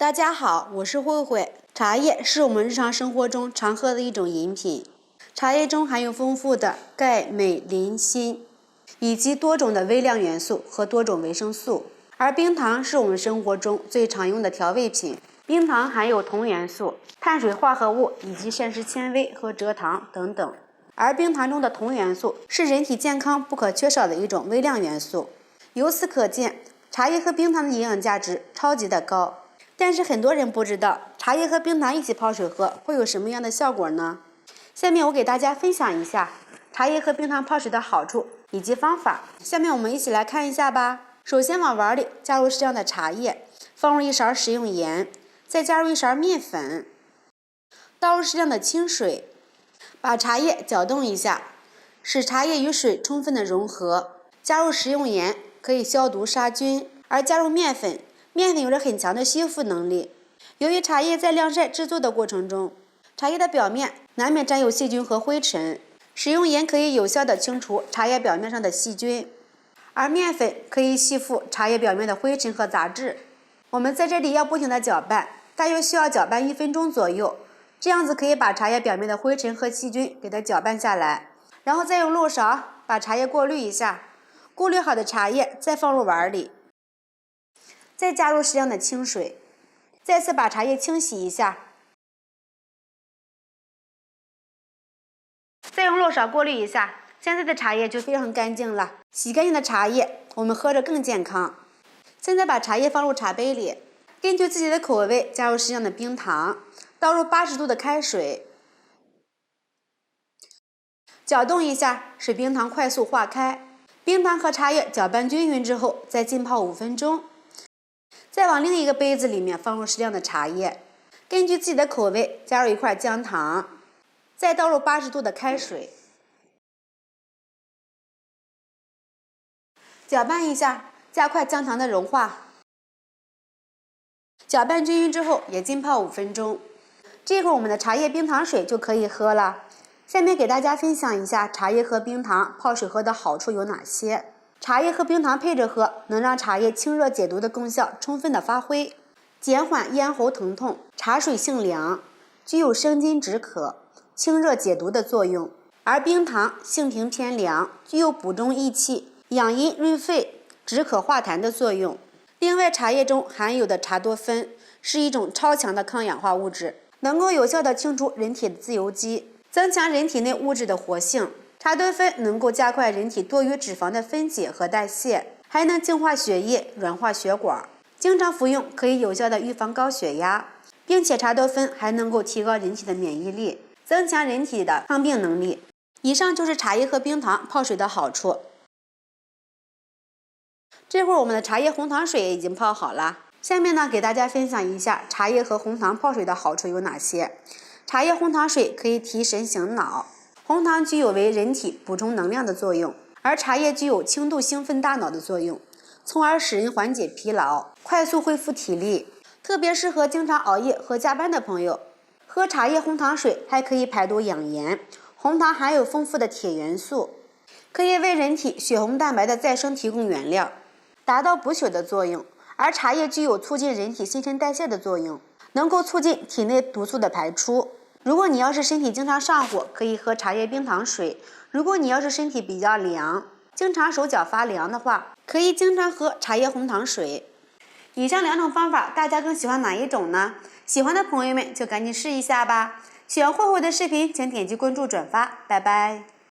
大家好，我是慧慧。茶叶是我们日常生活中常喝的一种饮品，茶叶中含有丰富的钙、镁、磷、锌，以及多种的微量元素和多种维生素。而冰糖是我们生活中最常用的调味品。冰糖含有铜元素、碳水化合物以及膳食纤维和蔗糖等等。而冰糖中的铜元素是人体健康不可缺少的一种微量元素。由此可见，茶叶和冰糖的营养价值超级的高。但是很多人不知道，茶叶和冰糖一起泡水喝会有什么样的效果呢？下面我给大家分享一下茶叶和冰糖泡水的好处以及方法。下面我们一起来看一下吧。首先往碗里加入适量的茶叶，放入1勺食用盐，再加入1勺面粉，倒入适量的清水，把茶叶搅动一下，使茶叶与水充分的融合。加入食用盐可以消毒杀菌，而加入面粉有着很强的吸附能力。由于茶叶在晾晒制作的过程中，茶叶的表面难免沾有细菌和灰尘，食用盐可以有效地清除茶叶表面上的细菌，而面粉可以吸附茶叶表面的灰尘和杂质。我们在这里要不停地搅拌，大约需要搅拌1分钟左右，这样子可以把茶叶表面的灰尘和细菌给它搅拌下来。然后再用漏勺把茶叶过滤一下，过滤好的茶叶再放入碗里，再加入适量的清水，再次把茶叶清洗一下，再用漏勺过滤一下，现在的茶叶就非常干净了。洗干净的茶叶我们喝着更健康。现在把茶叶放入茶杯里，根据自己的口味加入适量的冰糖，倒入80度的开水，搅动一下，使冰糖快速化开。冰糖和茶叶搅拌均匀之后，再浸泡5分钟。再往另一个杯子里面放入适量的茶叶，根据自己的口味加入1块姜糖，再倒入80度的开水，搅拌一下，加快姜糖的融化。搅拌均匀之后也浸泡5分钟。这会儿我们的茶叶冰糖水就可以喝了。下面给大家分享一下茶叶和冰糖泡水喝的好处有哪些。茶叶和冰糖配着喝，能让茶叶清热解毒的功效充分的发挥，减缓咽喉疼痛。茶水性凉，具有生津止渴、清热解毒的作用，而冰糖性平偏凉，具有补中益气、养阴润肺、止渴化痰的作用。另外，茶叶中含有的茶多酚是一种超强的抗氧化物质，能够有效地清除人体的自由基，增强人体内物质的活性。茶多酚能够加快人体多余脂肪的分解和代谢，还能净化血液、软化血管。经常服用可以有效地预防高血压，并且茶多酚还能够提高人体的免疫力，增强人体的抗病能力。以上就是茶叶和冰糖泡水的好处。这会儿我们的茶叶红糖水也已经泡好了。下面呢，给大家分享一下茶叶和红糖泡水的好处有哪些。茶叶红糖水可以提神醒脑，红糖具有为人体补充能量的作用，而茶叶具有轻度兴奋大脑的作用，从而使人缓解疲劳，快速恢复体力，特别适合经常熬夜和加班的朋友。喝茶叶红糖水还可以排毒养颜，红糖含有丰富的铁元素，可以为人体血红蛋白的再生提供原料，达到补血的作用。而茶叶具有促进人体新陈代谢的作用，能够促进体内毒素的排出。如果你要是身体经常上火，可以喝茶叶冰糖水；如果你要是身体比较凉，经常手脚发凉的话，可以经常喝茶叶红糖水。以上2种方法，大家更喜欢哪一种呢？喜欢的朋友们就赶紧试一下吧。喜欢慧慧的视频，请点击关注转发，拜拜。